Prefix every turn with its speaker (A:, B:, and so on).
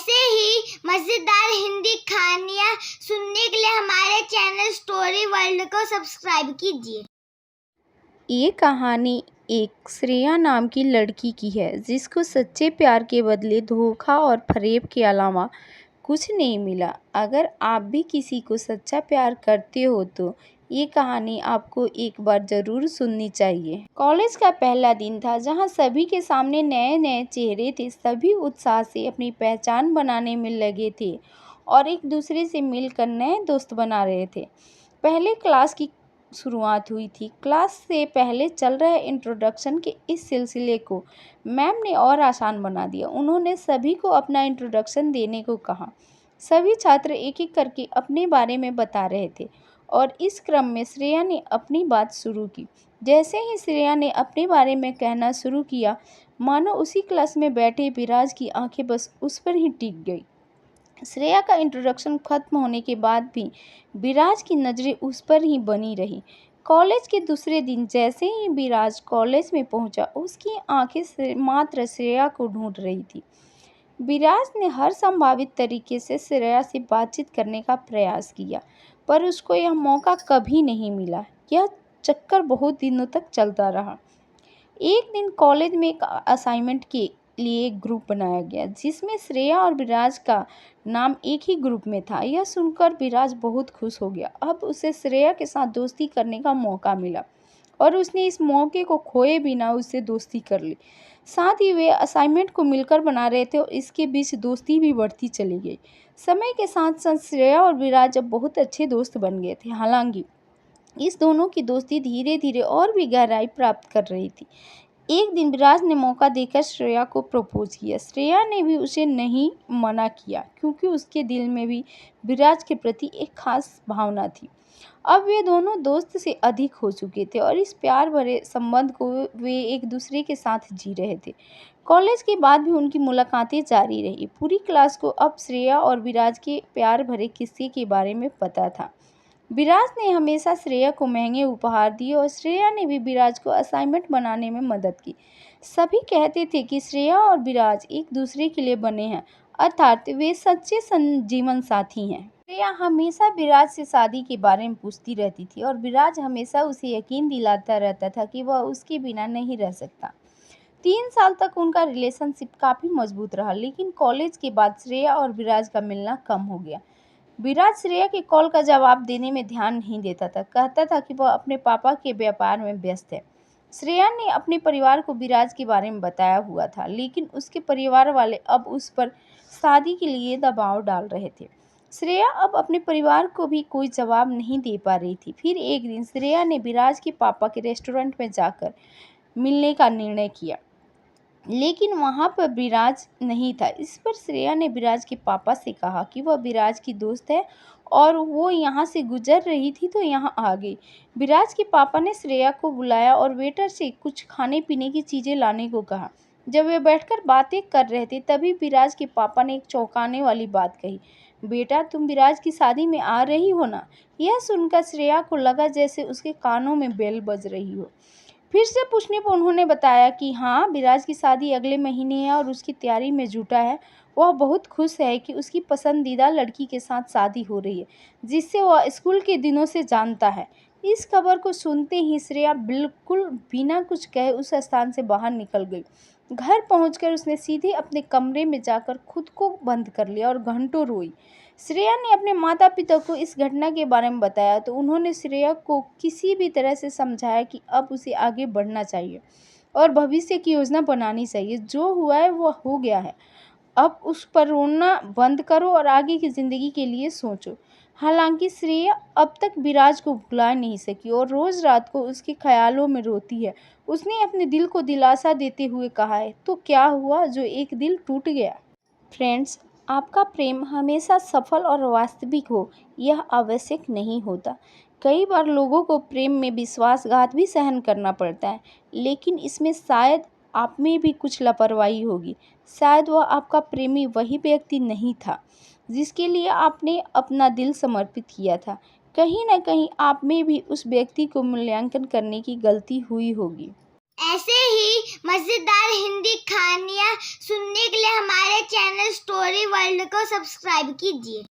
A: ऐसे ही मजेदार हिंदी कहानियाँ सुनने के लिए हमारे चैनल स्टोरी वर्ल्ड को सब्सक्राइब कीजिए।
B: ये कहानी एक श्रेया नाम की लड़की की है जिसको सच्चे प्यार के बदले धोखा और फरेब के अलावा कुछ नहीं मिला। अगर आप भी किसी को सच्चा प्यार करते हो तो ये कहानी आपको एक बार ज़रूर सुननी चाहिए। कॉलेज का पहला दिन था जहाँ सभी के सामने नए नए चेहरे थे। सभी उत्साह से अपनी पहचान बनाने में लगे थे और एक दूसरे से मिलकर नए दोस्त बना रहे थे। पहले क्लास की शुरुआत हुई थी। क्लास से पहले चल रहे इंट्रोडक्शन के इस सिलसिले को मैम ने और आसान बना दिया। उन्होंने सभी को अपना इंट्रोडक्शन देने को कहा। सभी छात्र एक एक करके अपने बारे में बता रहे थे और इस क्रम में श्रेया ने अपनी बात शुरू की। जैसे ही श्रेया ने अपने बारे में कहना शुरू किया, मानो उसी क्लास में बैठे विराज की आंखें बस उस पर ही टिक गई। श्रेया का इंट्रोडक्शन खत्म होने के बाद भी विराज की नज़रें उस पर ही बनी रही। कॉलेज के दूसरे दिन जैसे ही विराज कॉलेज में पहुंचा, उसकी आंखें मात्र श्रेया को ढूंढ रही थी। विराज ने हर संभावित तरीके से श्रेया से बातचीत करने का प्रयास किया, पर उसको यह मौका कभी नहीं मिला। यह चक्कर बहुत दिनों तक चलता रहा। एक दिन कॉलेज में एक असाइनमेंट के लिए एक ग्रुप बनाया गया जिसमें श्रेया और विराज का नाम एक ही ग्रुप में था। यह सुनकर विराज बहुत खुश हो गया। अब उसे श्रेया के साथ दोस्ती करने का मौका मिला और उसने इस मौके को खोए बिना उससे दोस्ती कर ली। साथ ही वे असाइनमेंट को मिलकर बना रहे थे और इसके बीच दोस्ती भी बढ़ती चली गई। समय के साथ साथ श्रेया और विराज अब बहुत अच्छे दोस्त बन गए थे। हालांकि इस दोनों की दोस्ती धीरे धीरे और भी गहराई प्राप्त कर रही थी। एक दिन विराज ने मौका देकर श्रेया को प्रपोज किया। श्रेया ने भी उसे नहीं मना किया क्योंकि उसके दिल में भी विराज के प्रति एक खास भावना थी। अब वे दोनों दोस्त से अधिक हो चुके थे और इस प्यार भरे संबंध को वे एक दूसरे के साथ जी रहे थे। कॉलेज के बाद भी उनकी मुलाकातें जारी रही। पूरी क्लास को अब श्रेया और विराज के प्यार भरे किस्से के बारे में पता था। विराज ने हमेशा श्रेया को महंगे उपहार दिए और श्रेया ने भी विराज को असाइनमेंट बनाने में मदद की। सभी कहते थे कि श्रेया और विराज एक दूसरे के लिए बने हैं, अर्थात वे सच्चे जीवन साथी हैं। श्रेया हमेशा विराज से शादी के बारे में पूछती रहती थी और विराज हमेशा उसे यकीन दिलाता रहता था कि वह उसके बिना नहीं रह सकता। 3 साल तक उनका रिलेशनशिप काफ़ी मजबूत रहा, लेकिन कॉलेज के बाद श्रेया और विराज का मिलना कम हो गया। विराज श्रेया के कॉल का जवाब देने में ध्यान नहीं देता था। कहता था कि वह अपने पापा के व्यापार में व्यस्त है। श्रेया ने अपने परिवार को विराज के बारे में बताया हुआ था, लेकिन उसके परिवार वाले अब उस पर शादी के लिए दबाव डाल रहे थे। श्रेया अब अपने परिवार को भी कोई जवाब नहीं दे पा रही थी। फिर एक दिन श्रेया ने विराज के पापा के रेस्टोरेंट में जाकर मिलने का निर्णय किया, लेकिन वहाँ पर विराज नहीं था। इस पर श्रेया ने विराज के पापा से कहा कि वह विराज की दोस्त है और वो यहाँ से गुजर रही थी तो यहाँ आ गई। विराज के पापा ने श्रेया को बुलाया और वेटर से कुछ खाने पीने की चीज़ें लाने को कहा। जब वे बैठकर बातें कर रहे थे तभी विराज के पापा ने एक चौंकाने वाली बात कही, बेटा तुम विराज की शादी में आ रही हो ना। यह सुनकर श्रेया को लगा जैसे उसके कानों में बेल बज रही हो। फिर से पूछने पर उन्होंने बताया कि हाँ, विराज की शादी अगले महीने है और उसकी तैयारी में जुटा है। वह बहुत खुश है कि उसकी पसंदीदा लड़की के साथ शादी हो रही है जिससे वह स्कूल के दिनों से जानता है। इस खबर को सुनते ही श्रेया बिल्कुल बिना कुछ कहे उस स्थान से बाहर निकल गई। घर पहुंचकर उसने सीधे अपने कमरे में जाकर खुद को बंद कर लिया और घंटों रोई। श्रेया ने अपने माता पिता को इस घटना के बारे में बताया तो उन्होंने श्रेया को किसी भी तरह से समझाया कि अब उसे आगे बढ़ना चाहिए और भविष्य की योजना बनानी चाहिए। जो हुआ है वो हो गया है, अब उस पर रोना बंद करो और आगे की ज़िंदगी के लिए सोचो। हालांकि श्रेया अब तक विराज को भुला नहीं सकी और रोज़ रात को उसके ख्यालों में रोती है। उसने अपने दिल को दिलासा देते हुए कहा है, तो क्या हुआ जो एक दिल टूट गया। फ्रेंड्स, आपका प्रेम हमेशा सफल और वास्तविक हो यह आवश्यक नहीं होता। कई बार लोगों को प्रेम में विश्वासघात भी सहन करना पड़ता है, लेकिन इसमें शायद आप में भी कुछ लापरवाही होगी। शायद वह आपका प्रेमी वही व्यक्ति नहीं था जिसके लिए आपने अपना दिल समर्पित किया था। कहीं ना कहीं आप में भी उस व्यक्ति को मूल्यांकन करने की गलती हुई होगी।
A: ऐसे ही मज़ेदार हिंदी कहानियाँ सुनने के लिए हमारे चैनल स्टोरी वर्ल्ड को सब्सक्राइब कीजिए।